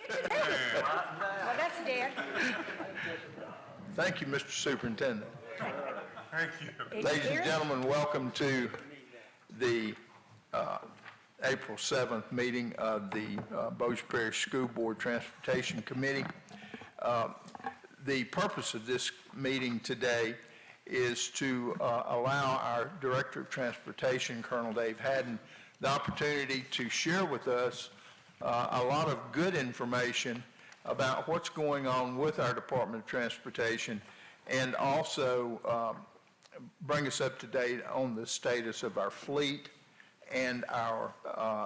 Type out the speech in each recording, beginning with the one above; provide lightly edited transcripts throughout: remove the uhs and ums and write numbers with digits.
Well, that's dead. Thank you, Mr. Superintendent. Thank you. Ladies and gentlemen, welcome to the April 7th meeting of the Bossier Parish School Board Transportation Committee. The purpose of this meeting today is to allow our Director of Transportation, Colonel Dave Haddon, the opportunity to share with us a lot of good information about what's going on with our Department of Transportation, and also bring us up to date on the status of our fleet and our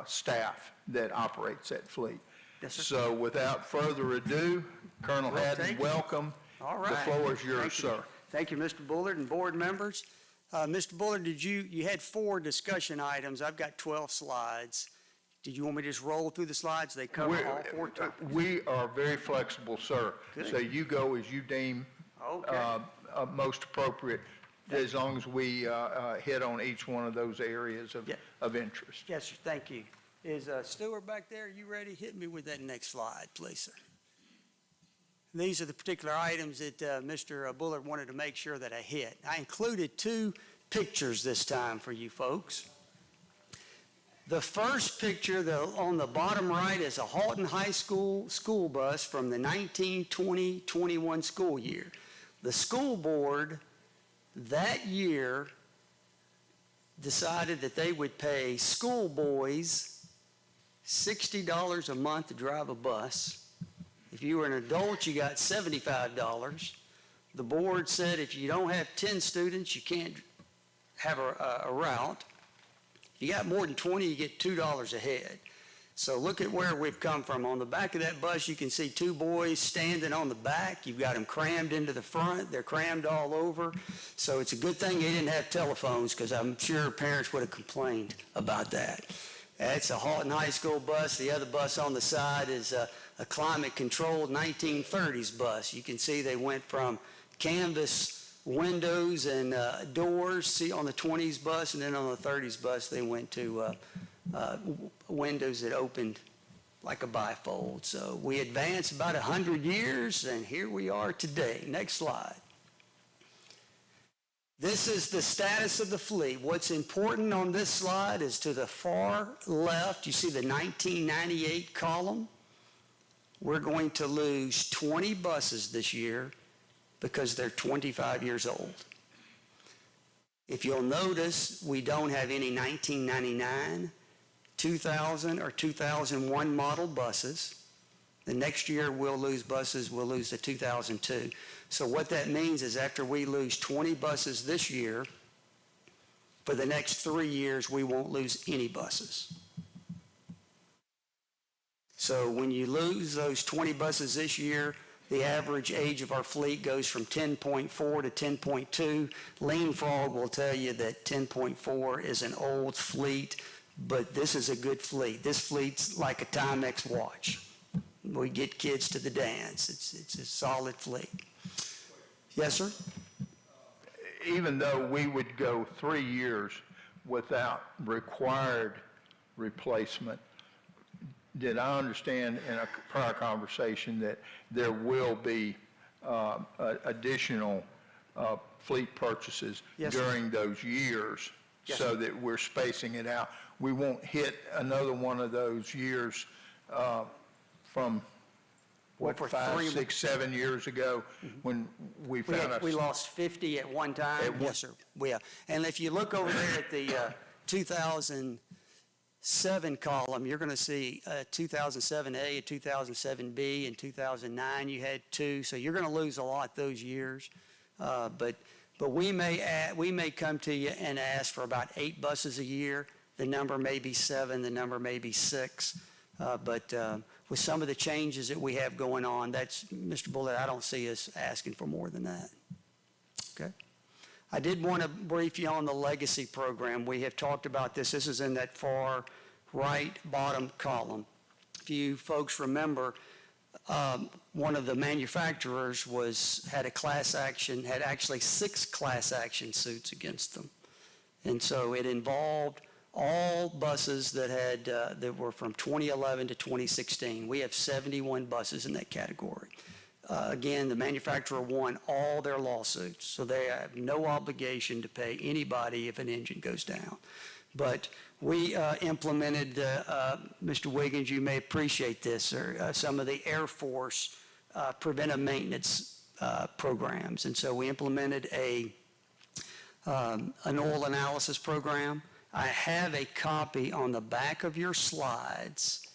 staff that operates that fleet. Yes, sir. So without further ado, Colonel Haddon, welcome. All right. The floor is yours, sir. Thank you, Mr. Bullard and board members. Mr. Bullard, you had 4 discussion items. I've got 12 slides. Did you want me to just roll through the slides? They cover all 4 topics. We are very flexible, sir. Good. So you go as you deem most appropriate, as long as we hit on each one of those areas of interest. Yes, sir. Thank you. Is Stewart back there? Are you ready? Hit me with that next slide, please, sir. These are the particular items that Mr. Bullard wanted to make sure that I hit. I included 2 pictures this time for you folks. The first picture on the bottom right is a Halton High School school bus from the 1920-21 school year. The school board that year decided that they would pay schoolboys $60 a month to drive a bus. If you were an adult, you got $75. The board said if you don't have 10 students, you can't have a route. If you got more than 20, you get $2 a head. So look at where we've come from. On the back of that bus, you can see 2 boys standing on the back. You've got them crammed into the front. They're crammed all over. So it's a good thing they didn't have telephones, because I'm sure parents would have complained about that. That's a Halton High School bus. The other bus on the side is a climate-controlled 1930s bus. You can see they went from canvas windows and doors, see on the 20s bus, and then on the 30s bus they went to windows that opened like a bifold. So we advanced about 100 years, and here we are today. Next slide. This is the status of the fleet. What's important on this slide is to the far left, you see the 1998 column. We're going to lose 20 buses this year because they're 25 years old. If you'll notice, we don't have any 1999, 2000, or 2001 model buses. The next year we'll lose buses, we'll lose the 2002. So what that means is after we lose 20 buses this year, for the next 3 years we won't lose any buses. So when you lose those 20 buses this year, the average age of our fleet goes from 10.4 to 10.2. Lean Frog will tell you that 10.4 is an old fleet, but this is a good fleet. This fleet's like a Timex watch. We get kids to the dance. It's a solid fleet. Yes, sir? Even though we would go 3 years without required replacement, did I understand in a prior conversation that there will be additional fleet purchases during those years, so that we're spacing it out? We won't hit another one of those years from what, 5, 6, 7 years ago when we found we lost 50 at one time. Yes, sir. Yeah. And if you look over there at the 2007 column, you're going to see 2007A, 2007B, and 2009 you had 2. So you're going to lose a lot those years. But we may come to you and ask for about 8 buses a year. The number may be 7. The number may be 6. But with some of the changes that we have going on, that's, Mr. Bullard, I don't see us asking for more than that. Okay. I did want to brief you on the legacy program. We have talked about this. This is in that far right bottom column. If you folks remember, one of the manufacturers had a class action, had actually 6 class action suits against them. And so it involved all buses that had, that were from 2011 to 2016. We have 71 buses in that category. Again, the manufacturer won all their lawsuits, so they have no obligation to pay anybody if an engine goes down. But we implemented, Mr. Wiggins, you may appreciate this, or some of the Air Force preventive maintenance programs. And so we implemented an oil analysis program. I have a copy on the back of your slides,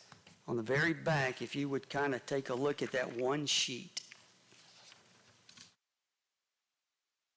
on the very back, if you would kind of take a look at that one sheet.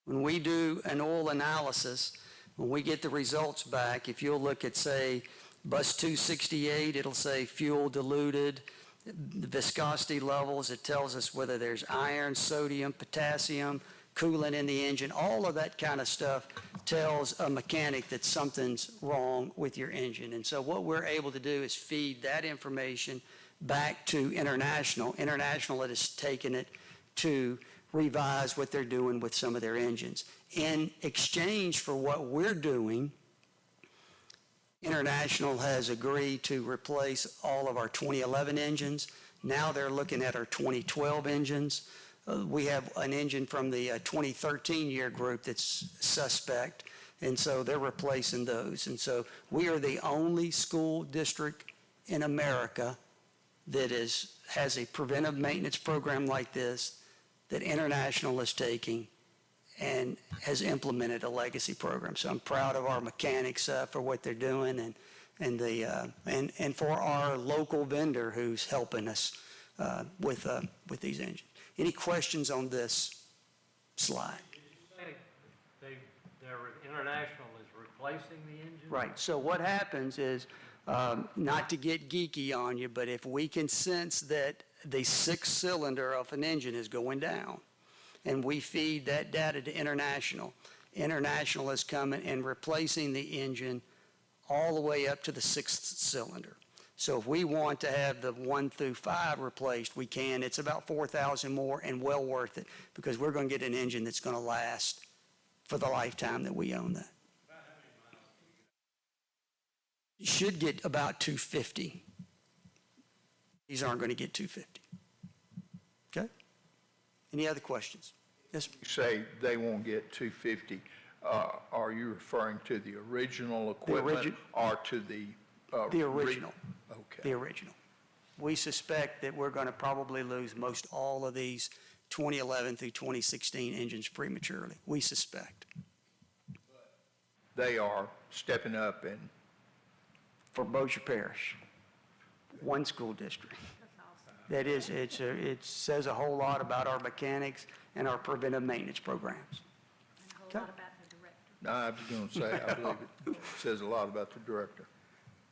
When we do an oil analysis, when we get the results back, if you'll look at, say, bus 268, it'll say fuel diluted, the viscosity levels, it tells us whether there's iron, sodium, potassium, coolant in the engine. All of that kind of stuff tells a mechanic that something's wrong with your engine. And so what we're able to do is feed that information back to International. International has taken it to revise what they're doing with some of their engines. In exchange for what we're doing, International has agreed to replace all of our 2011 engines. Now they're looking at our 2012 engines. We have an engine from the 2013 year group that's suspect, and so they're replacing those. And so we are the only school district in America that has a preventive maintenance program like this that International is taking and has implemented a legacy program. So I'm proud of our mechanics for what they're doing, and for our local vendor who's helping us with these engines. Any questions on this slide? Did you say their International is replacing the engine? Right. So what happens is, not to get geeky on you, but if we can sense that the sixth cylinder of an engine is going down, and we feed that data to International, International is coming and replacing the engine all the way up to the sixth cylinder. So if we want to have the 1 through 5 replaced, we can. It's about $4,000 more and well worth it, because we're going to get an engine that's going to last for the lifetime that we own that. You should get about 250. These aren't going to get 250. Okay? Any other questions? Yes, sir. You say they won't get 250. Are you referring to the original equipment or to the? The original. Okay. The original. We suspect that we're going to probably lose most all of these 2011 through 2016 engines prematurely. We suspect. They are stepping up and. For Bossier Parish, one school district. That is, it says a whole lot about our mechanics and our preventive maintenance programs. And a whole lot about the director. No, I was going to say, I believe it says a lot about the director.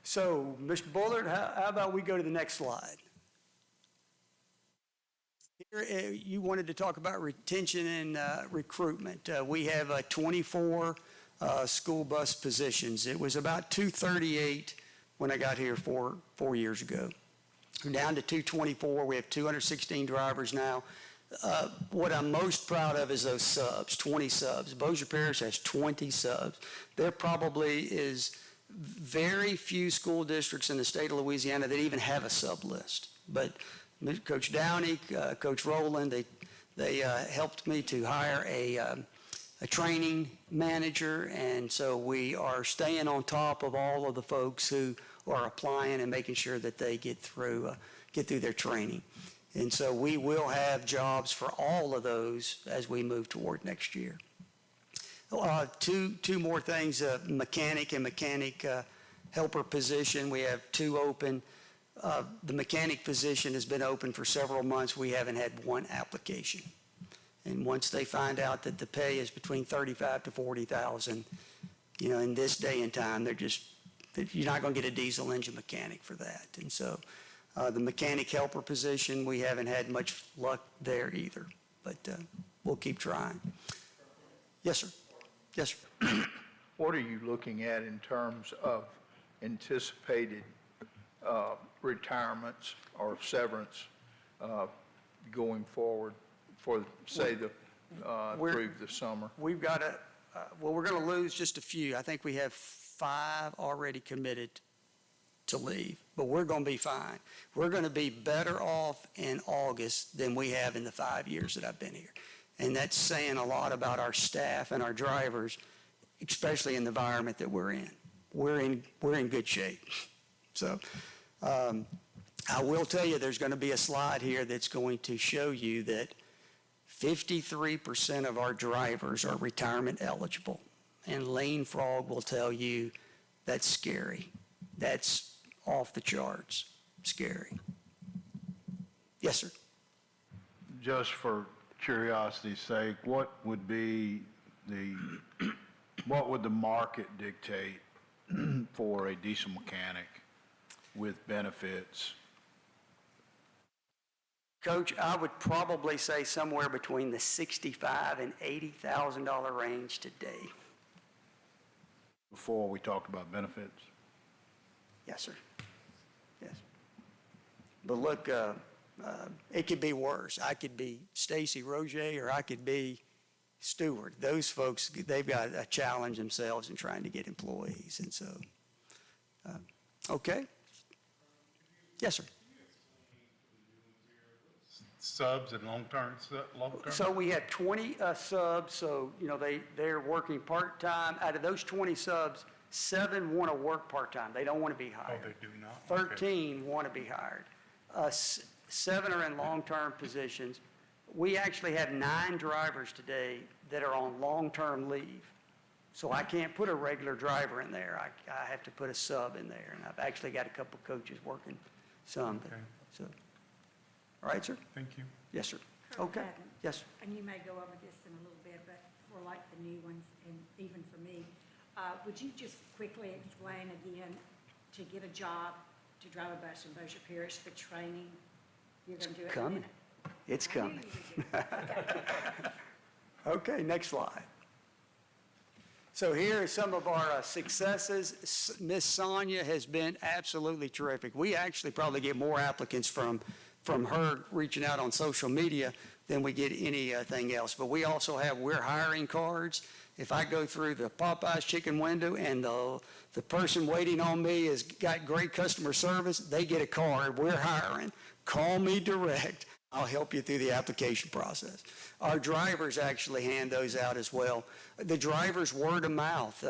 So, Mr. Bullard, how about we go to the next slide? Here, you wanted to talk about retention and recruitment. We have 24 school bus positions. It was about 238 when I got here four years ago. We're down to 224. We have 216 drivers now. What I'm most proud of is those subs, 20 subs. Bossier Parish has 20 subs. There probably is very few school districts in the state of Louisiana that even have a sub list. But Coach Downey, Coach Rowland, they helped me to hire a training manager, and so we are staying on top of all of the folks who are applying and making sure that they get through their training. And so we will have jobs for all of those as we move toward next year. Two more things, mechanic and mechanic helper position. We have 2 open. The mechanic position has been open for several months. We haven't had one application. And once they find out that the pay is between $35,000 to $40,000, in this day and time, you're not going to get a diesel engine mechanic for that. And so the mechanic helper position, we haven't had much luck there either, but we'll keep trying. Yes, sir. Yes, sir. What are you looking at in terms of anticipated retirements or severance going forward for, say, through the summer? We've got we're going to lose just a few. I think we have 5 already committed to leave, but we're going to be fine. We're going to be better off in August than we have in the 5 years that I've been here. And that's saying a lot about our staff and our drivers, especially in the environment that we're in. We're in good shape. So I will tell you, there's going to be a slide here that's going to show you that 53% of our drivers are retirement eligible. And Lane Frog will tell you that's scary. That's off the charts, scary. Yes, sir. Just for curiosity's sake, what would the market dictate for a diesel mechanic with benefits? Coach, I would probably say somewhere between the $65,000 and $80,000 range today. Before we talked about benefits? Yes, sir. Yes. But look, it could be worse. I could be Stacy Roger, or I could be Stewart. Those folks, they've got a challenge themselves in trying to get employees. And so, okay. Yes, sir. Subs and long-term? So we have 20 subs, so, they're working part-time. Out of those 20 subs, 7 want to work part-time. They don't want to be hired. Oh, they do not? 13 want to be hired. 7 are in long-term positions. We actually have 9 drivers today that are on long-term leave. So I can't put a regular driver in there. I have to put a sub in there, and I've actually got a couple coaches working some. Okay. So, all right, sir? Thank you. Yes, sir. Kurt Okay. Patton, Yes. and you may go over this in a little bit, but for like the new ones, and even for me, would you just quickly explain again, to get a job to drive a bus in Bossier Parish, the training, you're going to do it in a Coming. minute? It's I knew coming. you would do it. Okay. Okay, next slide. So here are some of our successes. Miss Sonia has been absolutely terrific. We actually probably get more applicants from her reaching out on social media than we get anything else. But we also have we're hiring cards. If I go through the Popeyes chicken window and the person waiting on me has got great customer service, they get a card. We're hiring. Call me direct. I'll help you through the application process. Our drivers actually hand those out as well. The drivers' word of mouth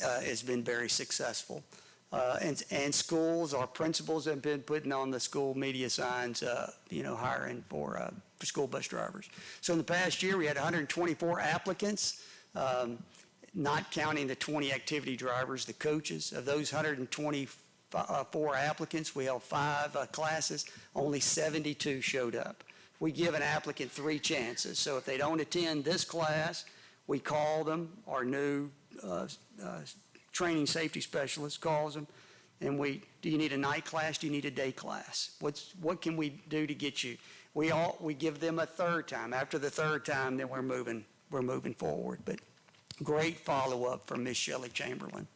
has been very successful. And schools, our principals have been putting on the school media signs, hiring for school bus drivers. So in the past year, we had 124 applicants, not counting the 20 activity drivers, the coaches. Of those 124 applicants, we held 5 classes. Only 72 showed up. We give an applicant 3 chances. So if they don't attend this class, we call them. Our new training safety specialist calls them, and do you need a night class? Do you need a day class? What can we do to get you? We give them a 3rd time. After the 3rd time, then we're moving forward. But great follow-up from Miss Shelley Chamberlain.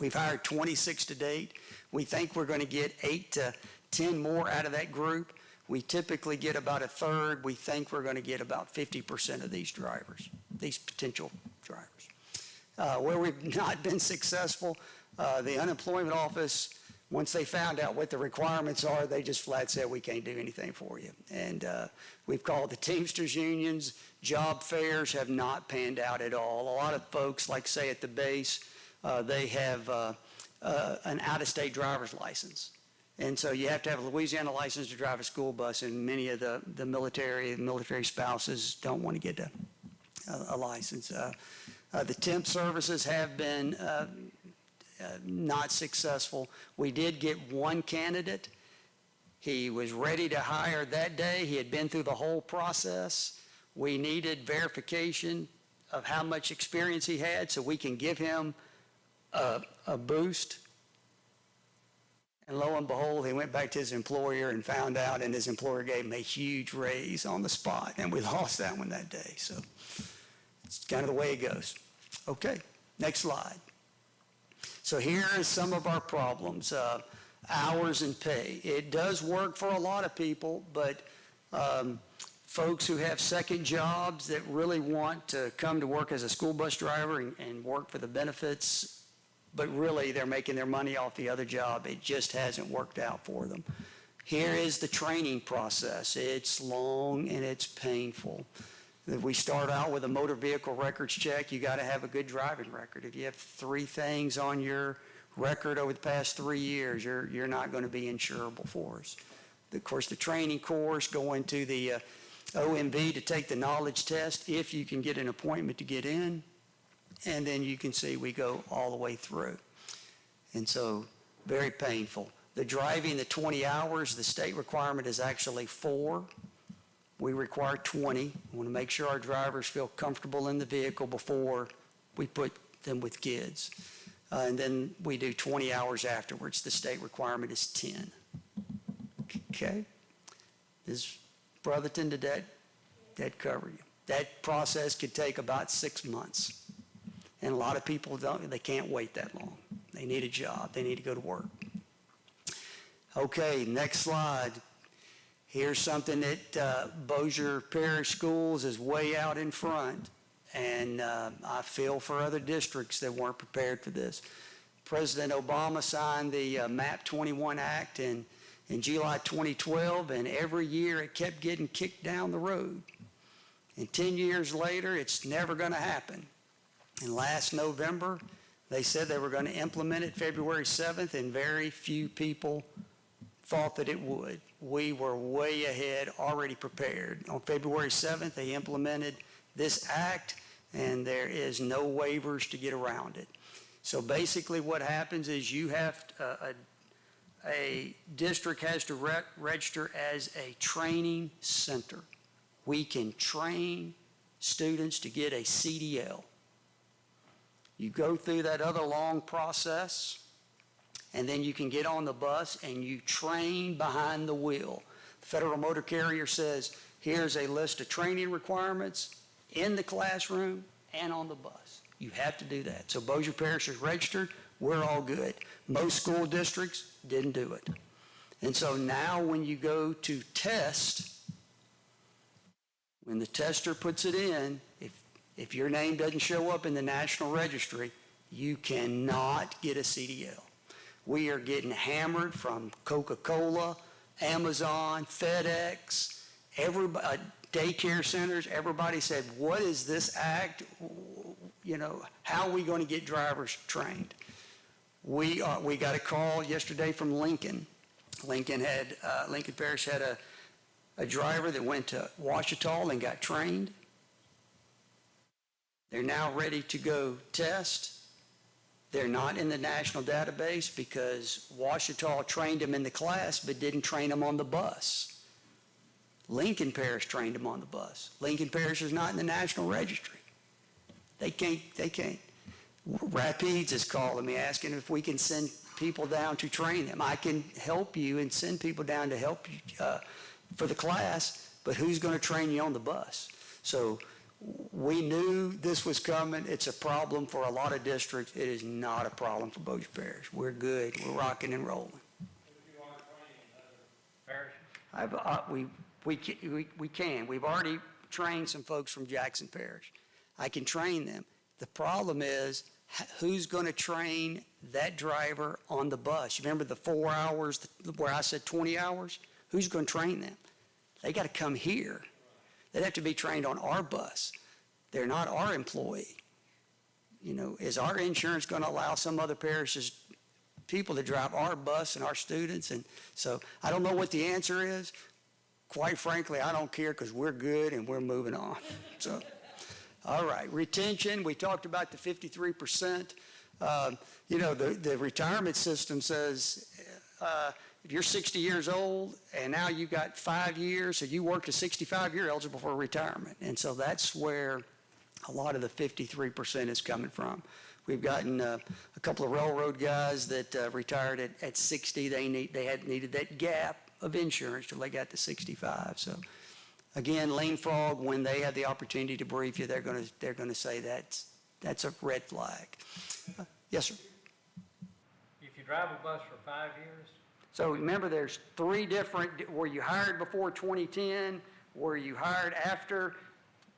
We've hired 26 to date. We think we're going to get 8 to 10 more out of that group. We typically get about a third. We think we're going to get about 50% of these drivers, these potential drivers. Where we've not been successful, the unemployment office, once they found out what the requirements are, they just flat said, we can't do anything for you. And we've called the Teamsters unions. Job fairs have not panned out at all. A lot of folks, like say at the base, they have an out-of-state driver's license. And so you have to have a Louisiana license to drive a school bus, and many of the military spouses don't want to get a license. The temp services have been not successful. We did get one candidate. He was ready to hire that day. He had been through the whole process. We needed verification of how much experience he had so we can give him a boost. And lo and behold, he went back to his employer and found out, and his employer gave him a huge raise on the spot, and we lost that one that day. So it's kind of the way it goes. Okay, next slide. So here are some of our problems. Hours and pay. It does work for a lot of people, but folks who have second jobs that really want to come to work as a school bus driver and work for the benefits, but really they're making their money off the other job. It just hasn't worked out for them. Here is the training process. It's long and it's painful. If we start out with a motor vehicle records check, you got to have a good driving record. If you have 3 things on your record over the past 3 years, you're not going to be insurable for us. Of course, the training course, going to the OMV to take the knowledge test, if you can get an appointment to get in, and then you can see we go all the way through. And so, very painful. The driving, the 20 hours, the state requirement is actually 4. We require 20. We want to make sure our drivers feel comfortable in the vehicle before we put them with kids. And then we do 20 hours afterwards. The state requirement is 10. Okay? Is Brotherton, did that cover you? That process could take about 6 months. And a lot of people they can't wait that long. They need a job. They need to go to work. Okay, next slide. Here's something that Bossier Parish Schools is way out in front, and I feel for other districts that weren't prepared for this. President Obama signed the MAP 21 Act in July 2012, and every year it kept getting kicked down the road. And 10 years later, it's never going to happen. And last November, they said they were going to implement it February 7th, and very few people thought that it would. We were way ahead, already prepared. On February 7th, they implemented this act, and there is no waivers to get around it. So basically what happens is you have, a district has to register as a training center. We can train students to get a CDL. You go through that other long process, and then you can get on the bus and you train behind the wheel. The Federal Motor Carrier says, here's a list of training requirements in the classroom and on the bus. You have to do that. So Bossier Parish is registered. We're all good. Most school districts didn't do it. And so now when you go to test, when the tester puts it in, if your name doesn't show up in the National Registry, you cannot get a CDL. We are getting hammered from Coca-Cola, Amazon, FedEx, everybody, daycare centers. Everybody said, what is this act? You know, how are we going to get drivers trained? We got a call yesterday from Lincoln. Lincoln Parish had a driver that went to Ouachita and got trained. They're now ready to go test. They're not in the national database because Ouachita trained them in the class but didn't train them on the bus. Lincoln Parish trained them on the bus. Lincoln Parish is not in the national registry. They can't. Rapides is calling me asking if we can send people down to train them. I can help you and send people down to help you for the class, but who's going to train you on the bus? So we knew this was coming. It's a problem for a lot of districts. It is not a problem for Bossier Parish. We're good. We're rocking and rolling. Parishes? We can. We've already trained some folks from Jackson Parish. I can train them. The problem is who's going to train that driver on the bus? You remember the 4 hours where I said 20 hours? Who's going to train them? They got to come here. They'd have to be trained on our bus. They're not our employee. You know, is our insurance going to allow some other parish's people to drive our bus and our students? And so I don't know what the answer is. Quite frankly, I don't care because we're good and we're moving on. So, all right, retention, we talked about the 53%. You know, the retirement system says if you're 60 years old and now you've got 5 years, so you worked to 65, you're eligible for retirement. And so that's where a lot of the 53% is coming from. We've gotten a couple of railroad guys that retired at 60. They needed that gap of insurance till they got to 65. So again, Lean Frog, when they have the opportunity to brief you, they're going to say that's a red flag. Yes, sir. If you drive a bus for 5 years? So remember, there's 3 different, were you hired before 2010, were you hired after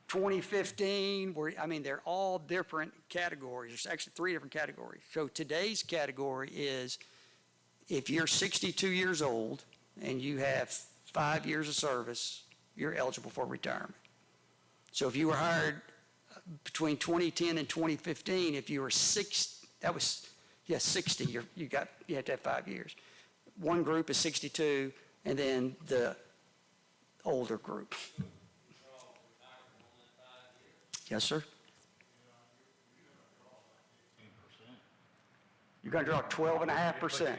2015, they're all different categories. There's actually 3 different categories. So today's category is if you're 62 years old and you have 5 years of service, you're eligible for retirement. So if you were hired between 2010 and 2015, if you were 60, 60, you have to have 5 years. One group is 62, and then the older group. Yes, sir? You're going to draw 12.5%.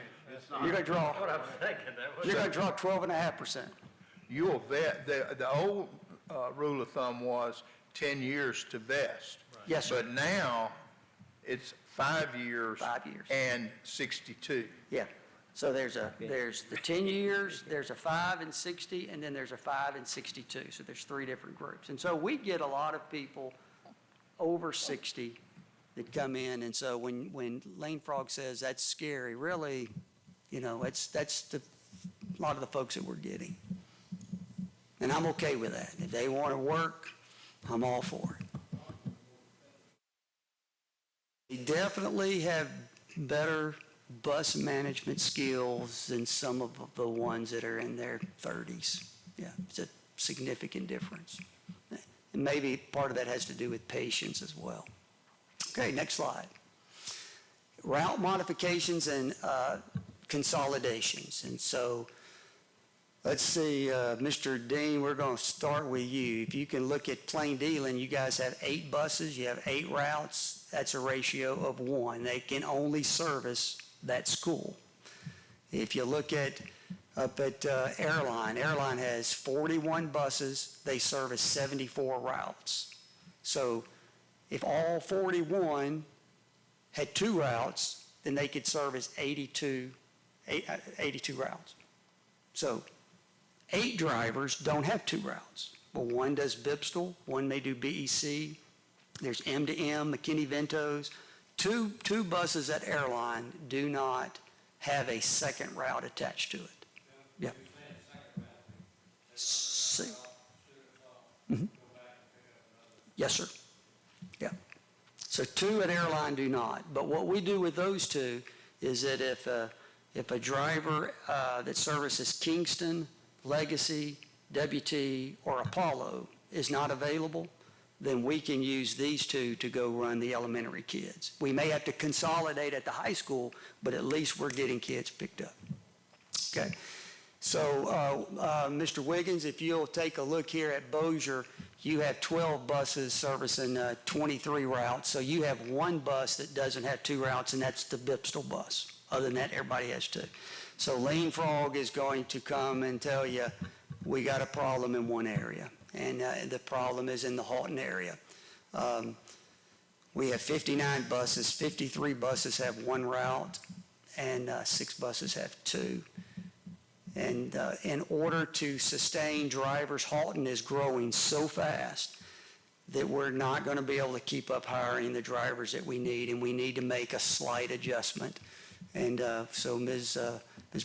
You're going to draw, What I'm thinking, that was. you're going to draw 12.5%. You'll vet, the old rule of thumb was 10 years to vest. Yes, sir. But now, it's 5 years. 5 years. And 62. Yeah. So there's the 10 years, there's a 5 and 60, and then there's a 5 and 62. So there's 3 different groups. And so we get a lot of people over 60 that come in. And so when Lane Frog says that's scary, really, that's a lot of the folks that we're getting. And I'm okay with that. If they want to work, I'm all for it. They definitely have better bus management skills than some of the ones that are in their 30s. Yeah, it's a significant difference. And maybe part of that has to do with patience as well. Okay, next slide. Route modifications and consolidations. And so let's see, Mr. Dean, we're going to start with you. If you can look at Plain Dealing, you guys have 8 buses, you have 8 routes. That's a ratio of 1. They can only service that school. If you look up at Airline has 41 buses. They service 74 routes. So if all 41 had 2 routes, then they could service 82 routes. So 8 drivers don't have 2 routes. Well, one does Bipstal, one may do BEC. There's M2M, McKinney-Ventos. Two buses at Airline do not have a second route attached to it. Yeah. Mm-hmm. Yes, sir. Yeah. So 2 at Airline do not. But what we do with those 2 is that if a driver that services Kingston, Legacy, WT, or Apollo is not available, then we can use these 2 to go run the elementary kids. We may have to consolidate at the high school, but at least we're getting kids picked up. Okay. So, Mr. Wiggins, if you'll take a look here at Bossier, you have 12 buses servicing 23 routes. So you have 1 bus that doesn't have 2 routes, and that's the Bipstal bus. Other than that, everybody has 2. So Lane Frog is going to come and tell you, we got a problem in one area, and the problem is in the Halton area. We have 59 buses, 53 buses have 1 route, and 6 buses have 2. And in order to sustain drivers, Halton is growing so fast that we're not going to be able to keep up hiring the drivers that we need, and we need to make a slight adjustment. And so Ms.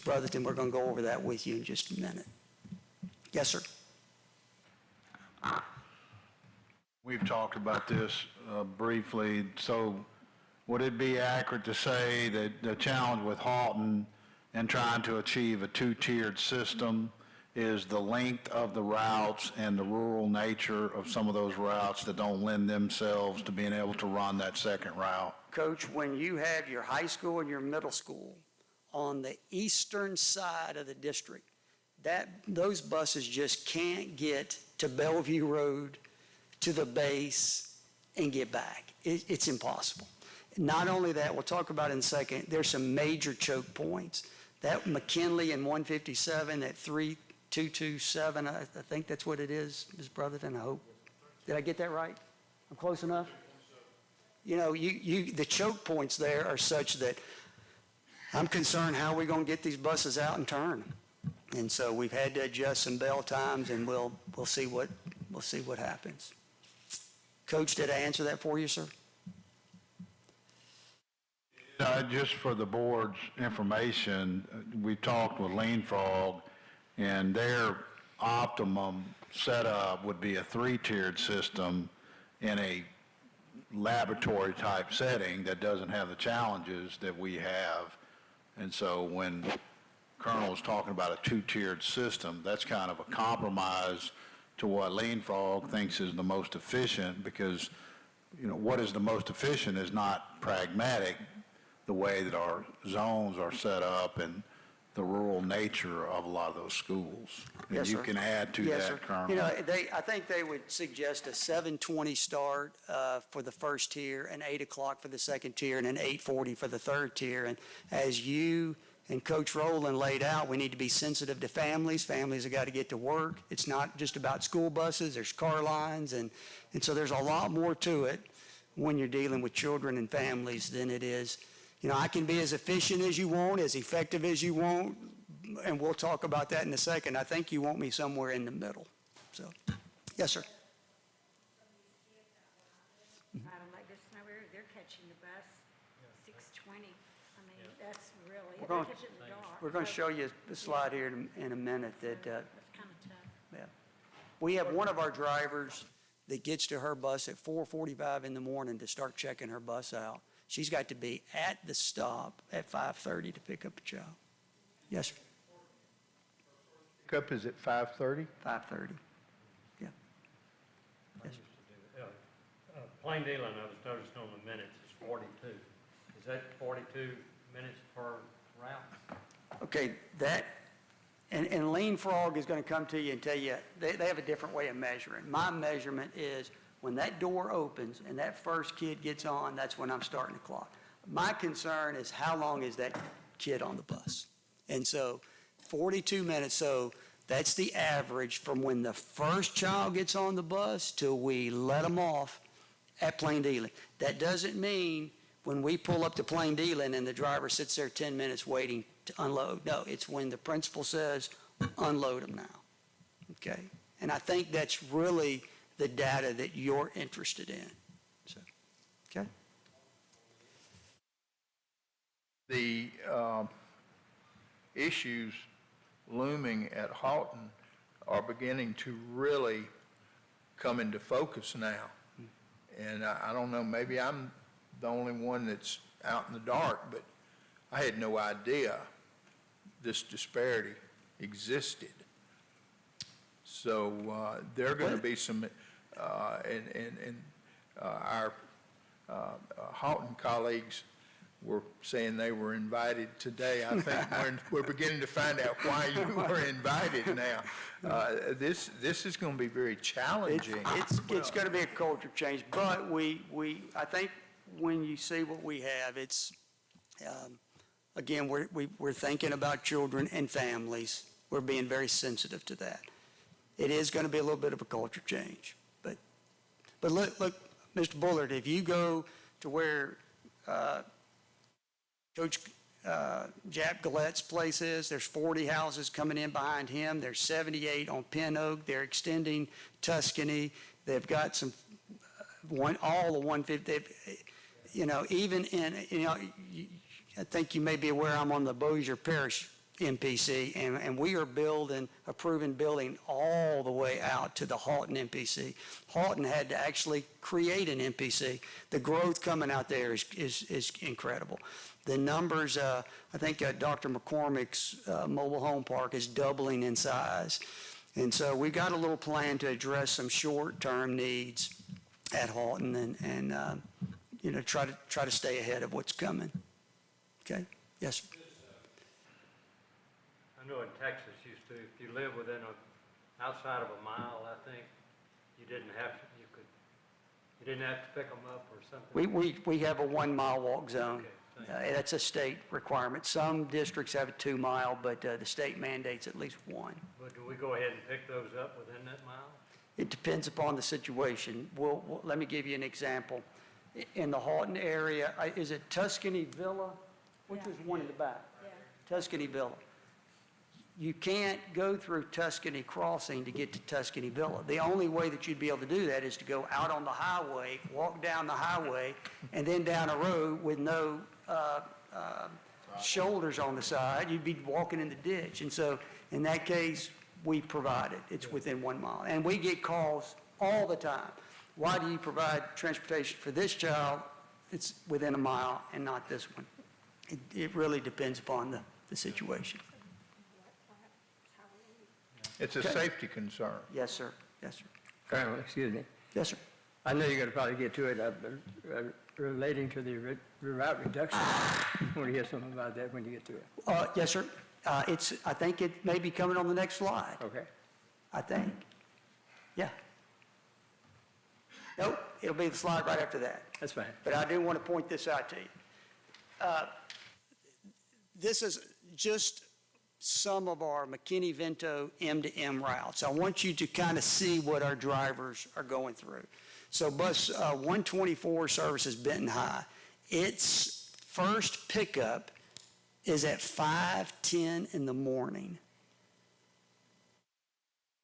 Brotherton, we're going to go over that with you in just a minute. Yes, sir. We've talked about this briefly. So would it be accurate to say that the challenge with Halton and trying to achieve a 2-tiered system is the length of the routes and the rural nature of some of those routes that don't lend themselves to being able to run that second route? Coach, when you have your high school and your middle school on the eastern side of the district, those buses just can't get to Bellevue Road, to the base, and get back. It's impossible. Not only that, we'll talk about it in a second, there's some major choke points. That McKinley and 157 at 3227, I think that's what it is, Ms. Brotherton, I hope. Did I get that right? I'm close enough? You know, the choke points there are such that I'm concerned how are we going to get these buses out and turn. And so we've had to adjust some bell times, and we'll see what happens. Coach, did I answer that for you, sir? Just for the board's information, we talked with Lane Frog, and their optimum setup would be a three-tiered system in a laboratory-type setting that doesn't have the challenges that we have. And so when Colonel was talking about a two-tiered system, that's kind of a compromise to what Lean Frog thinks is the most efficient, because, you know, what is the most efficient is not pragmatic, the way that our zones are set up and the rural nature of a lot of those schools. And Yes, you sir. can add to Yes, sir. that, Colonel. You know, I think they would suggest a 7:20 start for the first tier, an 8 o'clock for the second tier, and an 8:40 for the third tier. And as you and Coach Rowland laid out, we need to be sensitive to families. Families have got to get to work. It's not just about school buses. There's car lines, and so there's a lot more to it when you're dealing with children and families than it is. You know, I can be as efficient as you want, as effective as you want, and we'll talk about that in a second. I think you want me somewhere in the middle. So, yes, sir. I don't like this nowhere, they're catching the bus 6:20. I mean, that's really, We're they're gonna- catching the dark. We're going to show you the slide here in a minute that, That's kind of tough. yeah. We have one of our drivers that gets to her bus at 4:45 in the morning to start checking her bus out. She's got to be at the stop at 5:30 to pick up a child. Yes, sir. Pickup is at 5:30? 5:30. Yeah. I used to do, plain dealing, I was noticing on the minutes, is 42. Is that 42 minutes per route? Okay, that, and Lean Frog is going to come to you and tell you, they have a different way of measuring. My measurement is when that door opens and that first kid gets on, that's when I'm starting the clock. My concern is how long is that kid on the bus? And so 42 minutes, so that's the average from when the first child gets on the bus till we let them off at Plain Dealing. That doesn't mean when we pull up to Plain Dealing and the driver sits there 10 minutes waiting to unload. No, it's when the principal says, unload them now. Okay? And I think that's really the data that you're interested in. So, okay? The issues looming at Houghton are beginning to really come into focus now. And I don't know, maybe I'm the only one that's out in the dark, but I had no idea this disparity existed. So there are going to be some, our Houghton colleagues were saying they were invited today. I think we're beginning to find out why you were invited now. This is going to be very challenging. It's going to be a culture change, but I think when you see what we have, it's, again, we're thinking about children and families. We're being very sensitive to that. It is going to be a little bit of a culture change, but look, Mr. Bullard, if you go to where Coach Jap Gallette's place is, there's 40 houses coming in behind him. There's 78 on Pin Oak. They're extending Tuscany. They've got some, all the 150, you know, even in, you know, I think you may be aware I'm on the Bossier Parish MPC, and we are approving building all the way out to the Houghton MPC. Houghton had to actually create an MPC. The growth coming out there is incredible. The numbers, I think Dr. McCormick's mobile home park is doubling in size. And so we've got a little plan to address some short-term needs at Houghton and you know, try to stay ahead of what's coming. Okay? Yes, sir. I know in Texas used to, if you live within outside of a mile, I think, you didn't have to pick them up or something. We have a 1 mile walk zone. Okay, thank That's a state requirement. Some districts have a 2 mile, but the state mandates at least 1. But do we go ahead and pick those up within that mile? It depends upon the situation. Let me give you an example. In the Houghton area, is it Tuscany Villa? Which Yeah. is one in the back? Yeah. Tuscany Villa. You can't go through Tuscany Crossing to get to Tuscany Villa. The only way that you'd be able to do that is to go out on the highway, walk down the highway, and then down a road with no shoulders on the side. You'd be walking in the ditch. And so in that case, we provide it. It's within 1 mile. And we get calls all the time. Why do you provide transportation for this child? It's within a mile and not this one. It really depends upon the situation. It's a Okay. safety concern. Yes, sir. Yes, sir. Colonel, excuse me. Yes, sir. I know you're going to probably get to it relating to the route reduction. I want to hear something about that when you get to it. Yes, sir. I think it may be coming on the next slide. Okay. I think. Yeah. Nope, it'll be the slide right after that. That's fine. But I do want to point this out to you. This is just some of our McKinney-Vento Mdm routes. I want you to kind of see what our drivers are going through. So bus 124 services Benton High. Its first pickup is at 5:10 in the morning.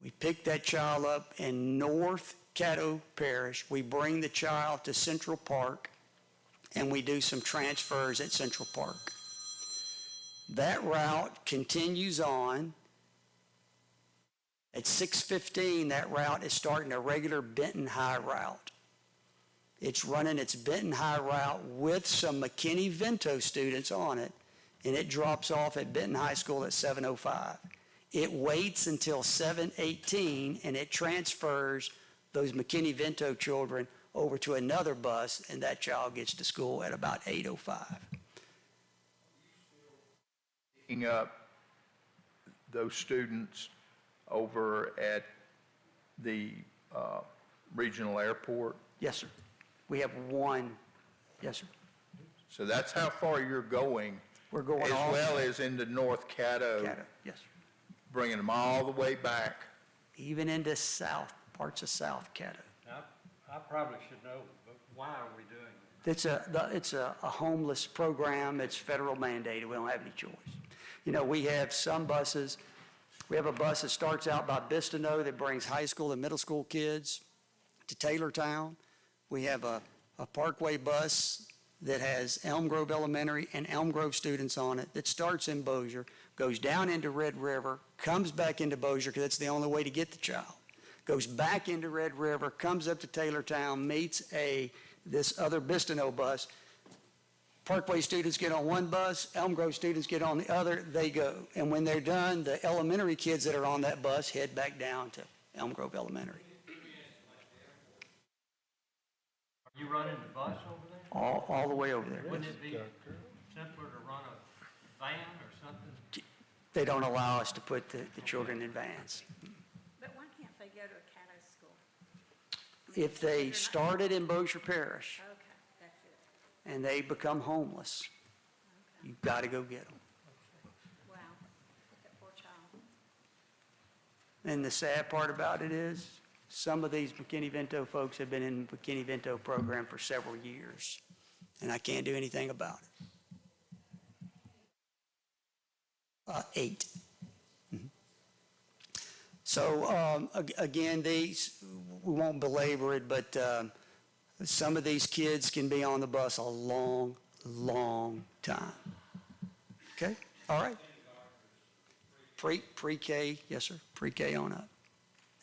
We pick that child up in North Caddo Parish. We bring the child to Central Park, and we do some transfers at Central Park. That route continues on. At 6:15, that route is starting a regular Benton High route. It's running its Benton High route with some McKinney-Vento students on it, and it drops off at Benton High School at 7:05. It waits until 7:18, and it transfers those McKinney-Vento children over to another bus, and that child gets to school at about 8:05. Picking up those students over at the regional airport. Yes, sir. We have one. Yes, sir. So that's how far you're going. We're going As all well as into North Caddo, Caddo. Yes, sir. bringing them all the way back. Even into parts of South Caddo. Now, I probably should know, but why are we doing it? It's a homeless program. It's federal mandated. We don't have any choice. You know, we have some buses. We have a bus that starts out by Bistineau that brings high school and middle school kids to Taylortown. We have a Parkway bus that has Elm Grove Elementary and Elm Grove students on it that starts in Bossier, goes down into Red River, comes back into Bossier because that's the only way to get the child, goes back into Red River, comes up to Taylortown, meets this other Bistineau bus. Parkway students get on one bus, Elm Grove students get on the other, they go. And when they're done, the elementary kids that are on that bus head back down to Elm Grove Elementary. Are you running the bus over there? All the way over there. Wouldn't it be simpler to run a van or something? They don't allow us to put the children in vans. But why can't they go to a Caddo school? If they started in Bossier Parish Okay, that's it. and they become homeless, you've got to go get them. Wow, that poor child. And the sad part about it is, some of these McKinney-Vento folks have been in the McKinney-Vento program for several years, and I can't do anything about it. 8. Mhm. So again, these, we won't belabor it, but some of these kids can be on the bus a long, long time. Okay, all right. Pre-K, yes, sir, pre-K on up.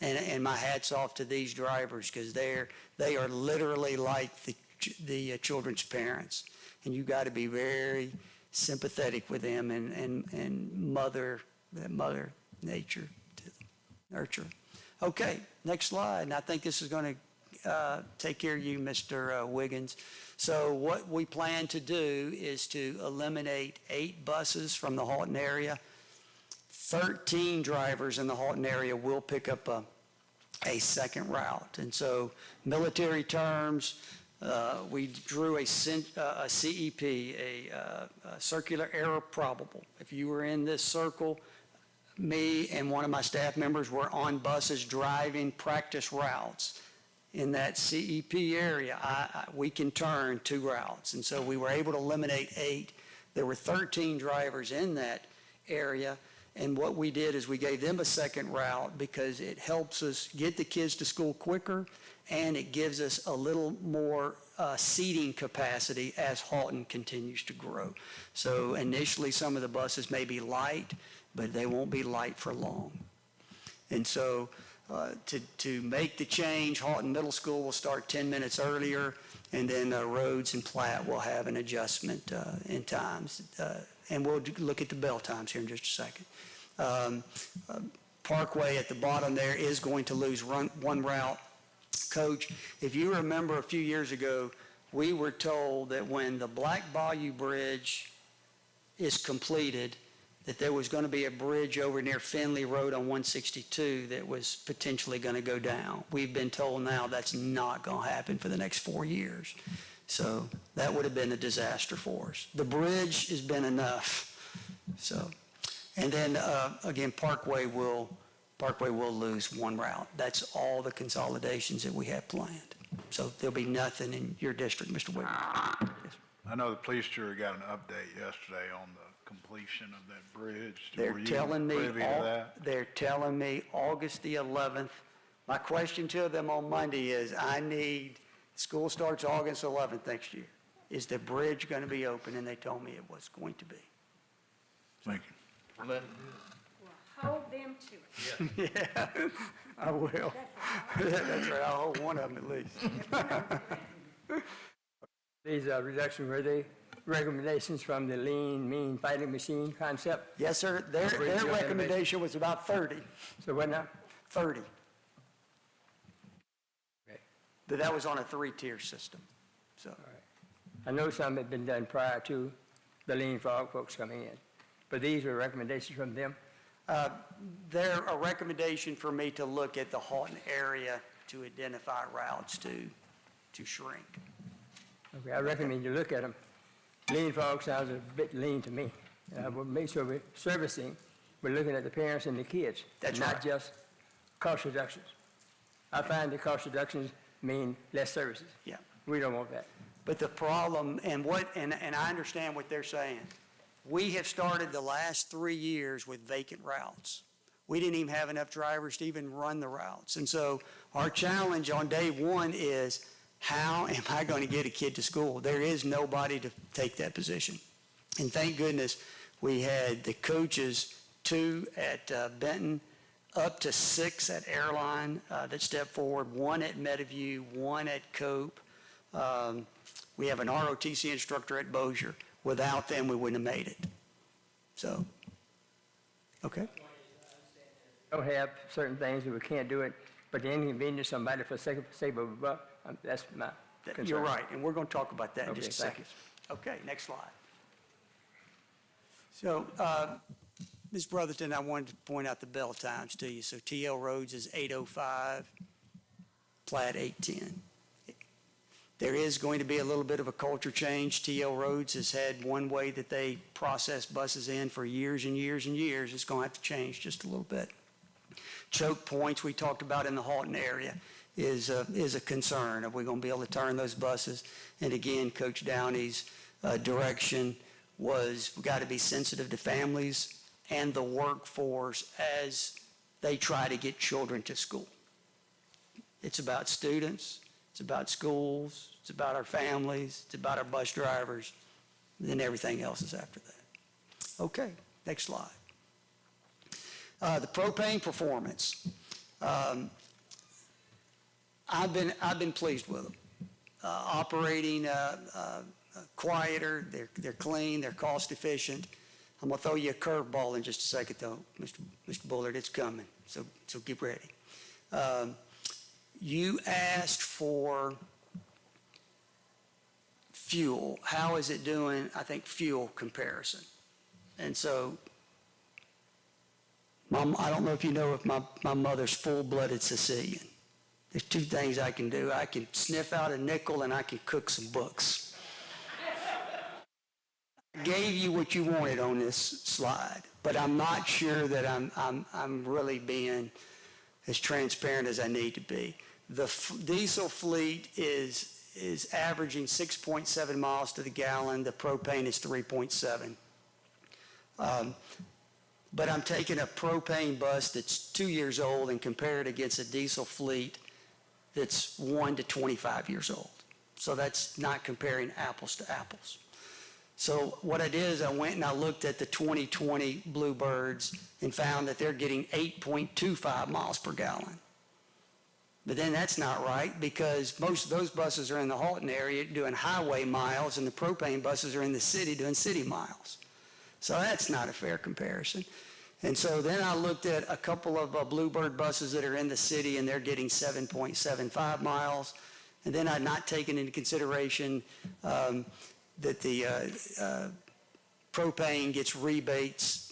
And my hat's off to these drivers because they are literally like the children's parents. And you got to be very sympathetic with them and mother nature to nurture. Okay, next slide. And I think this is going to take care of you, Mr. Wiggins. So what we plan to do is to eliminate 8 buses from the Halton area. 13 drivers in the Halton area will pick up a second route. And so military terms, we drew a CEP, a circular error probable. If you were in this circle, me and one of my staff members were on buses driving practice routes. In that CEP area, we can turn 2 routes. And so we were able to eliminate 8. There were 13 drivers in that area. And what we did is we gave them a second route because it helps us get the kids to school quicker, and it gives us a little more seating capacity as Halton continues to grow. So initially, some of the buses may be light, but they won't be light for long. And so to make the change, Houghton Middle School will start 10 minutes earlier, and then Rhodes and Platt will have an adjustment in times. And we'll look at the bell times here in just a second. Parkway at the bottom there is going to lose one route. Coach, if you remember a few years ago, we were told that when the Black Bayou Bridge is completed, that there was going to be a bridge over near Finley Road on 162 that was potentially going to go down. We've been told now that's not going to happen for the next 4 years. So that would have been a disaster for us. The bridge has been enough. So, and then again, Parkway will lose one route. That's all the consolidations that we have planned. So there'll be nothing in your district, Mr. Whitman. Yes. I know the police jury got an update yesterday on the completion of that bridge. They're Were you telling me, privy to that? they're telling me August the 11th. My question to them on Monday is, school starts August 11th next year. Is the bridge going to be open? And they told me it was going to be. Thank you. Let it Well, hold them to it. Yeah, I will. That's right, I'll hold one of them at least. These reductions, were they recommendations from the lean, mean fighting machine concept? Yes, sir. Their recommendation was about 30. So what now? 30. Okay. But that was on a 3-tier system, so. I know some had been done prior to the lean frog folks coming in, but these were recommendations from them? They're a recommendation for me to look at the Houghton area to identify routes to shrink. Okay, I recommend you look at them. Lean frog sounds a bit lean to me. We'll make sure we're servicing, we're looking at the parents and the kids. That's not right. just cost reductions. I find the cost reductions mean less services. Yeah. We don't want that. But the problem, and I understand what they're saying, we have started the last 3 years with vacant routes. We didn't even have enough drivers to even run the routes. And so our challenge on day one is, how am I going to get a kid to school? There is nobody to take that position. And thank goodness we had the coaches, 2 at Benton, up to 6 at Airline that stepped forward, 1 at Meadowview, 1 at Cope. We have an ROTC instructor at Bossier. Without them, we wouldn't have made it. So, okay. Don't have certain things that we can't do it, but the inconvenience somebody for sake of a buck, that's my concern. You're right, and we're going to talk about that in Okay, just a thank second. Okay, next slide. So, Ms. Brotherton, I wanted to point out the bell times to you. So TL Rhodes is 8:05, Platt 8:10. There is going to be a little bit of a culture change. TL Rhodes has had one way that they process buses in for years and years and years. It's going to have to change just a little bit. Choke points we talked about in the Houghton area is a concern. Are we going to be able to turn those buses? And again, Coach Downey's direction was, we've got to be sensitive to families and the workforce as they try to get children to school. It's about students, it's about schools, it's about our families, it's about our bus drivers, and then everything else is after that. Okay, next slide. The Propane Performance. I've been pleased with them. Operating quieter, they're clean, they're cost efficient. I'm gonna throw you a curveball in just a second though, Mr. Bullard, it's coming, so get ready. You asked for fuel. How is it doing, I think, fuel comparison? And so, I don't know if you know if my mother's full-blooded Sicilian. There's 2 things I can do. I can sniff out a nickel and I can cook some books. I gave you what you wanted on this slide, but I'm not sure that I'm really being as transparent as I need to be. The diesel fleet is averaging 6.7 miles to the gallon. The propane is 3.7. But I'm taking a propane bus that's 2 years old and compare it against a diesel fleet that's 1 to 25 years old. So that's not comparing apples to apples. So what I did is I went and I looked at the 2020 Bluebirds and found that they're getting 8.25 miles per gallon. But then that's not right, because most of those buses are in the Halton area doing highway miles, and the propane buses are in the city doing city miles. So that's not a fair comparison. And so then I looked at a couple of Bluebird buses that are in the city, and they're getting 7.75 miles. And then I'd not taken into consideration that the propane gets rebates.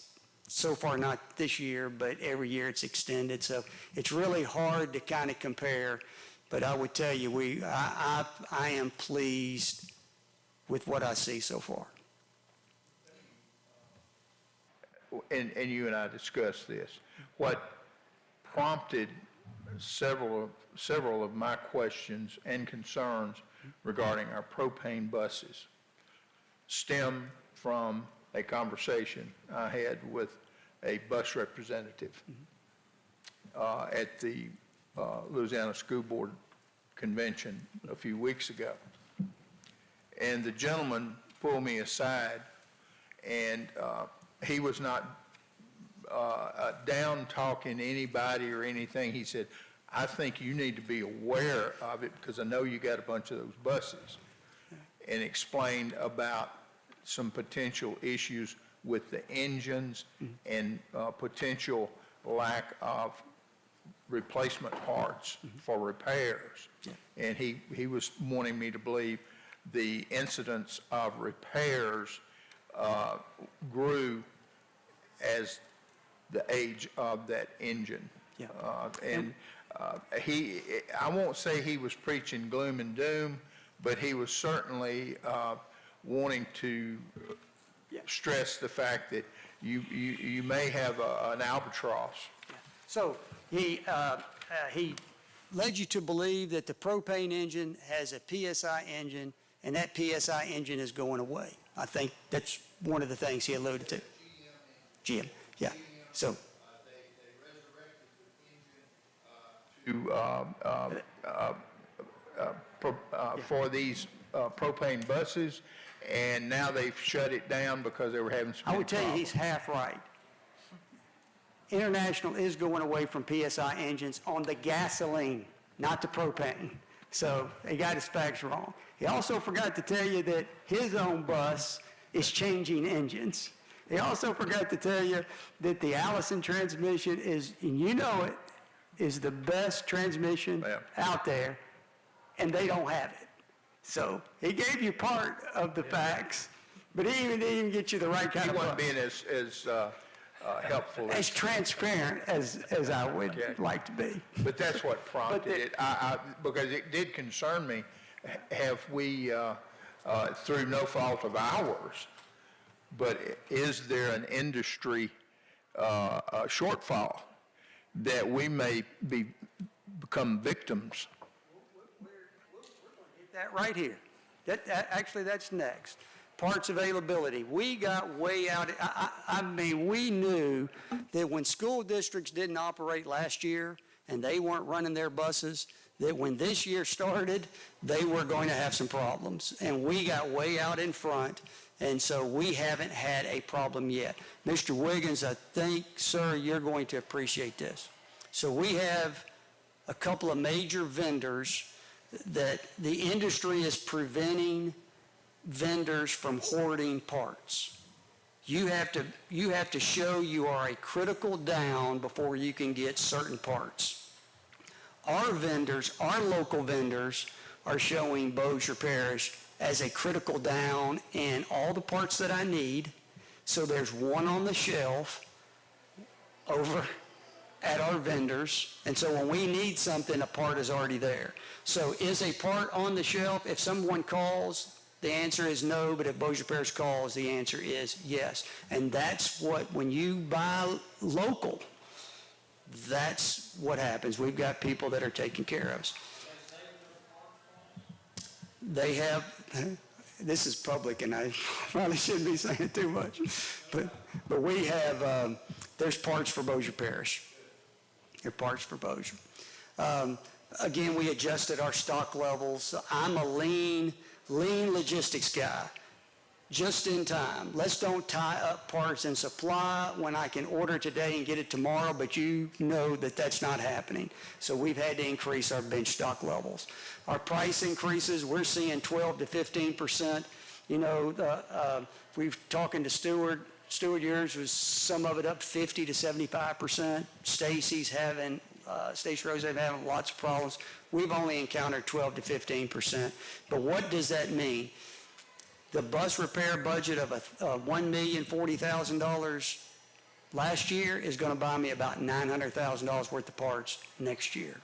So far, not this year, but every year it's extended. So it's really hard to kind of compare. But I would tell you, I am pleased with what I see so far. And you and I discussed this. What prompted several of my questions and concerns regarding our propane buses stem from a conversation I had with a bus representative at the Louisiana School Board Convention a few weeks ago. And the gentleman pulled me aside, and he was not down-talking anybody or anything. He said, I think you need to be aware of it because I know you got a bunch of those buses, and explained about some potential issues with the engines and potential lack of replacement parts for repairs. And he was wanting me to believe the incidence of repairs grew as the age of that engine. I won't say he was preaching gloom and doom, but he was certainly wanting to stress the fact that you may have an albatross. So he led you to believe that the propane engine has a PSI engine, and that PSI engine is going away. I think that's one of the things he alluded to. GM, yeah. So for these propane buses, and now they've shut it down because they were having some I would tell you problems. he's half right. International is going away from PSI engines on the gasoline, not the propane. So he got his facts wrong. He also forgot to tell you that his own bus is changing engines. He also forgot to tell you that the Allison transmission is, and you know it, is the best transmission out there, and they don't have it. So he gave you part of the facts, but he didn't even get you the right kind He of wasn't bus. being as helpful As transparent as I would like to be. But that's what prompted it. Because it did concern me. Have we, through no fault of ours, but is there an industry shortfall that we may become victims? That right here. Actually, that's next. Parts availability. We got way out. I mean, we knew that when school districts didn't operate last year and they weren't running their buses, that when this year started, they were going to have some problems. And we got way out in front, and so we haven't had a problem yet. Mr. Wiggins, I think, sir, you're going to appreciate this. So we have a couple of major vendors that the industry is preventing vendors from hoarding parts. You have to show you are a critical down before you can get certain parts. Our vendors, our local vendors, are showing Bossier Parish as a critical down in all the parts that I need. So there's one on the shelf over at our vendors, and so when we need something, a part is already there. So is a part on the shelf? If someone calls, the answer is no, but if Bossier Parish calls, the answer is yes. And that's what, when you buy local, that's what happens. We've got people that are taking care of us. They have, this is public, and I probably shouldn't be saying too much, but we have, there's parts for Bossier Parish. There are parts for Bossier. Again, we adjusted our stock levels. I'm a lean logistics guy. just in time. Let's don't tie up parts and supply when I can order today and get it tomorrow, but you know that that's not happening. So we've had to increase our bench stock levels. Our price increases, we're seeing 12 to 15%. You know, we've talking to Stewart. Yours was some of it up 50 to 75%. Stacy Rose having lots of problems. We've only encountered 12 to 15%. But what does that mean? The bus repair budget of $1,040,000 last year is going to buy me about $900,000 worth of parts next year.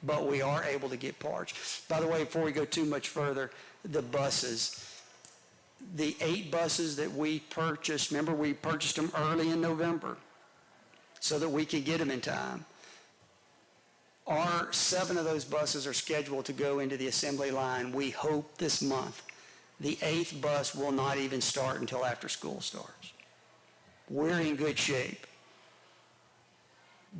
But we are able to get parts. By the way, before we go too much further, the buses. The 8 buses that we purchased, remember we purchased them early in November so that we could get them in time. 7 of those buses are scheduled to go into the assembly line, we hope, this month. The 8th bus will not even start until after school starts. We're in good shape.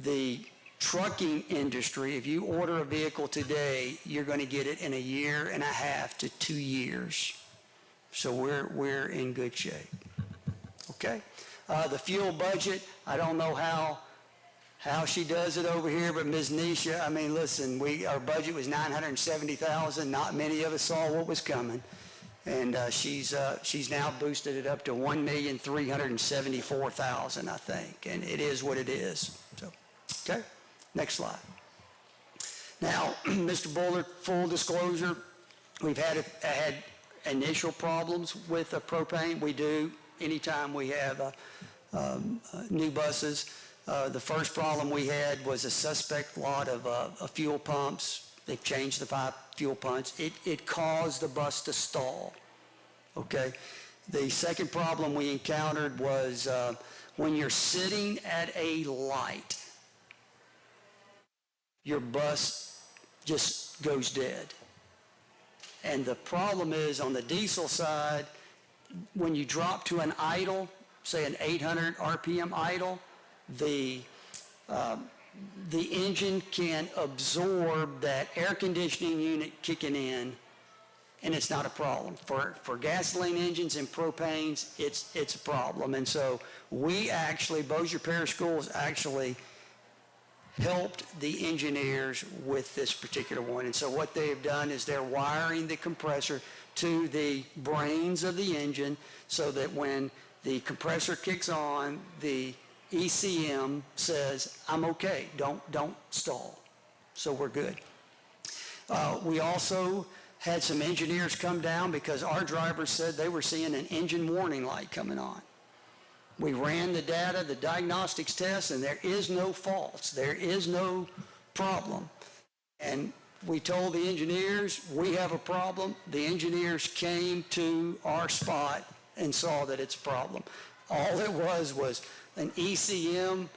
The trucking industry, if you order a vehicle today, you're going to get it in 1.5 to 2 years. So we're in good shape. Okay? The fuel budget, I don't know how she does it over here, but Ms. Nisha, I mean, listen, our budget was $970,000. Not many of us saw what was coming. And she's now boosted it up to $1,374,000, I think. And it is what it is. So, okay? Next slide. Now, Mr. Bullard, full disclosure, we've had initial problems with propane. We do anytime we have new buses. The first problem we had was a suspect lot of fuel pumps. They've changed the 5 fuel pumps. It caused the bus to stall, okay? The second problem we encountered was when you're sitting at a light, your bus just goes dead. And the problem is on the diesel side, when you drop to an idle, say an 800 RPM idle, the engine can absorb that air conditioning unit kicking in, and it's not a problem. For gasoline engines and propanes, it's a problem. And so we actually, Bossier Parish Schools actually helped the engineers with this particular one. And so what they've done is they're wiring the compressor to the brains of the engine so that when the compressor kicks on, the ECM says, I'm okay, don't stall. So we're good. We also had some engineers come down because our drivers said they were seeing an engine warning light coming on. We ran the data, the diagnostics tests, and there is no faults. There is no problem. And we told the engineers, we have a problem. The engineers came to our spot and saw that it's a problem. All it was an ECM,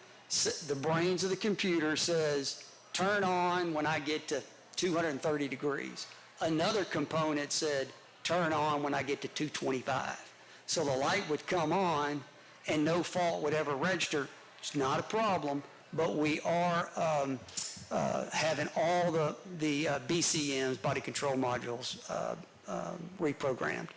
the brains of the computer says, turn on when I get to 230 degrees. Another component said, turn on when I get to 225. So the light would come on and no fault would ever register. It's not a problem, but we are having all the BCMs, body control modules, reprogrammed.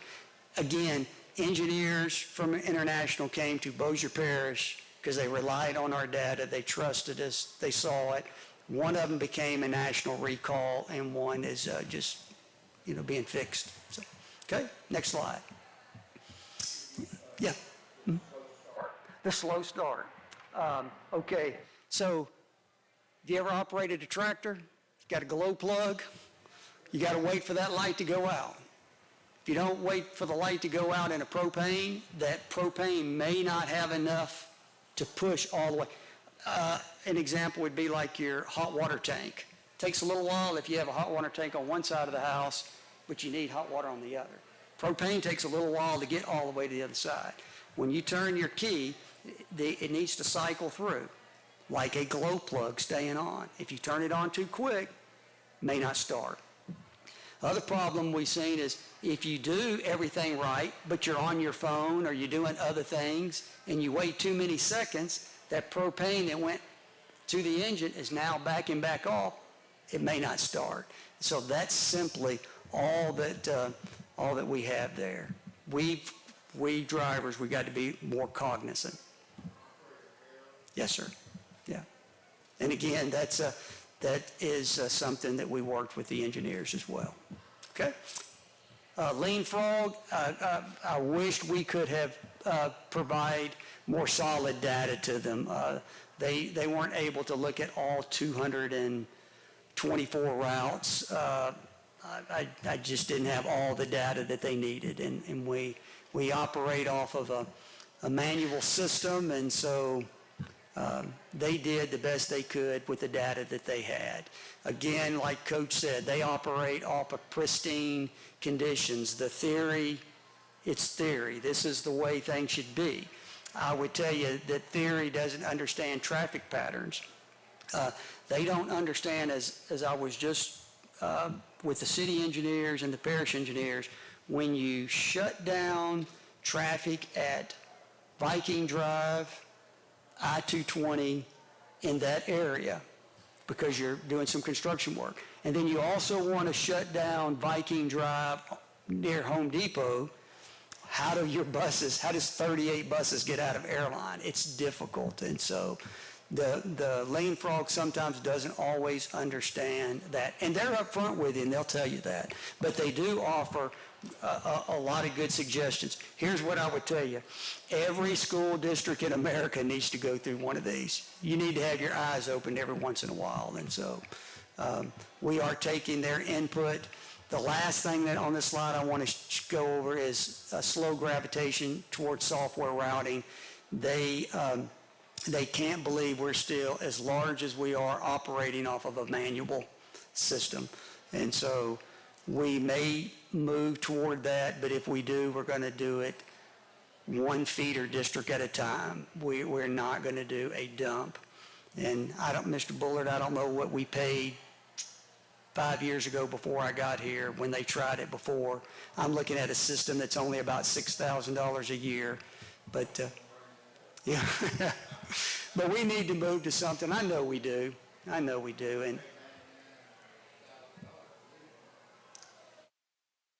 Again, engineers from International came to Bossier Parish because they relied on our data, they trusted us, they saw it. One of them became a national recall and one is just, being fixed. So, okay, next slide. Yeah. The slow start. Okay, so have you ever operated a tractor? It's got a glow plug. You got to wait for that light to go out. If you don't wait for the light to go out in a propane, that propane may not have enough to push all the way. An example would be like your hot water tank. Takes a little while if you have a hot water tank on one side of the house, but you need hot water on the other. Propane takes a little while to get all the way to the other side. When you turn your key, it needs to cycle through, like a glow plug staying on. If you turn it on too quick, it may not start. Other problem we've seen is if you do everything right, but you're on your phone or you're doing other things, and you wait too many seconds, that propane that went to the engine is now backing back off. It may not start. So that's simply all that we have there. we drivers, we got to be more cognizant. Yes, sir. Yeah. And again, that is something that we worked with the engineers as well. Okay? Lean Frog, I wished we could have provide more solid data to them. They weren't able to look at all 224 routes. I just didn't have all the data that they needed, and we operate off of a manual system, and so they did the best they could with the data that they had. Again, like Coach said, they operate off of pristine conditions. The theory, it's theory. This is the way things should be. I would tell you that theory doesn't understand traffic patterns. They don't understand, as I was just with the city engineers and the parish engineers, when you shut down traffic at Viking Drive, I-220 in that area because you're doing some construction work. And then you also want to shut down Viking Drive near Home Depot. How does 38 buses get out of Airline? It's difficult. And so the Lean Frog sometimes doesn't always understand that. And they're up front with you, and they'll tell you that. But they do offer a lot of good suggestions. Here's what I would tell you. Every school district in America needs to go through one of these. You need to have your eyes opened every once in a while. And so we are taking their input. The last thing that on this slide I want to go over is slow gravitation towards software routing. They can't believe we're still, as large as we are, operating off of a manual system. And so we may move toward that, but if we do, we're going to do it one feeder district at a time. We're not going to do a dump. And Mr. Bullard, I don't know what we paid 5 years ago before I got here when they tried it before. I'm looking at a system that's only about $6,000 a year. But, yeah. But we need to move to something. I know we do. And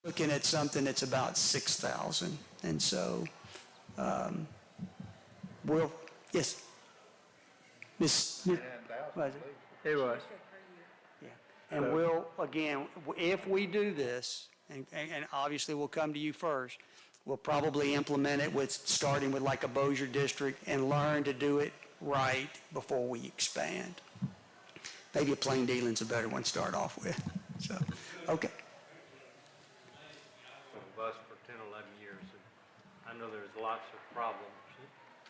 looking at something that's about 6,000. And so, yes. Miss, was it? It was. Yeah. And we'll, again, if we do this, and obviously we'll come to you first, we'll probably implement it starting with like a Bossier district and learn to do it right before we expand. Maybe a plain dealing's a better one to start off with. So, okay. Bus for 10, 11 years. And I know there's lots of problems,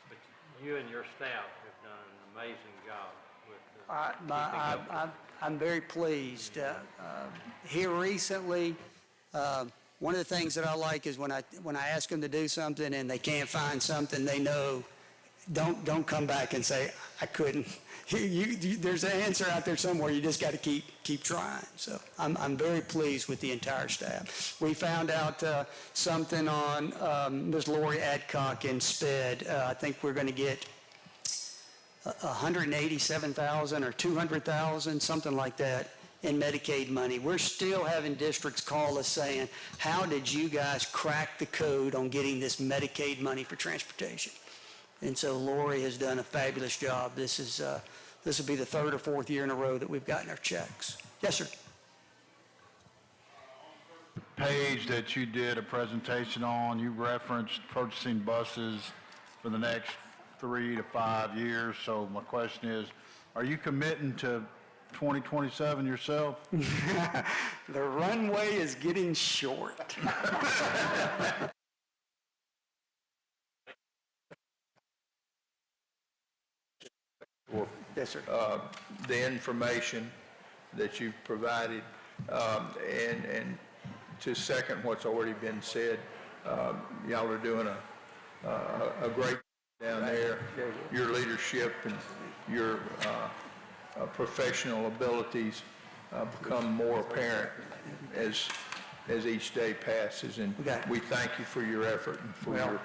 but you and your staff have done an amazing job with keeping up. I'm very pleased. Here recently, one of the things that I like is when I ask them to do something and they can't find something, they know, don't come back and say, I couldn't. There's an answer out there somewhere. You just got to keep trying. So I'm very pleased with the entire staff. We found out something on Ms. Lori Adcock in SPED. I think we're going to get 187,000 or 200,000, something like that, in Medicaid money. We're still having districts call us saying, how did you guys crack the code on getting this Medicaid money for transportation? And so Lori has done a fabulous job. This will be the third or fourth year in a row that we've gotten our checks. Yes, sir. Page that you did a presentation on, you referenced purchasing buses for the next 3 to 5 years. So my question is, are you committing to 2027 yourself? The runway is getting short. Well, Yes, sir. the information that you've provided, and to second what's already been said, y'all are doing a great down there. Your leadership and your professional abilities become more apparent as each day passes, and we thank you for your effort and for your.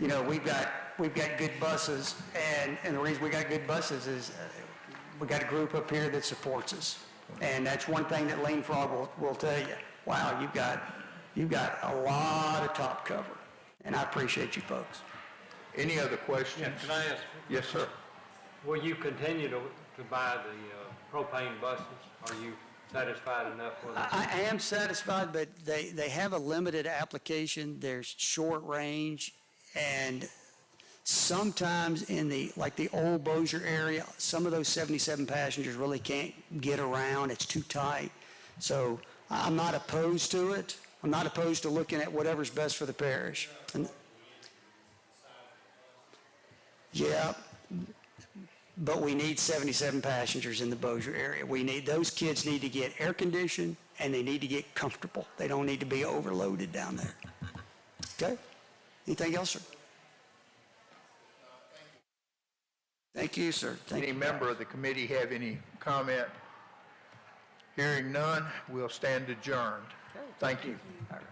You know, we've got good buses, and the reason we got good buses is we got a group up here that supports us, and that's one thing that Lean Frog will tell you. Wow, you've got a lot of top cover, And I appreciate you folks. Any other questions? Yeah, can I ask, Yes, sir. will you continue to buy the propane buses? Are you satisfied enough with it? I am satisfied, but they have a limited application. There's short range, and sometimes in the old Bossier area, some of those 77 passengers really can't get around. It's too tight. So I'm not opposed to it. I'm not opposed to looking at whatever's best for the parish. Yeah, but we need 77 passengers in the Bossier area. Those kids need to get air conditioned, and they need to get comfortable. They don't need to be overloaded down there. Okay? Anything else, sir? Thank you, sir. Thank Any you. member of the committee have any comment? Hearing none, we'll stand adjourned. Thank you. All right.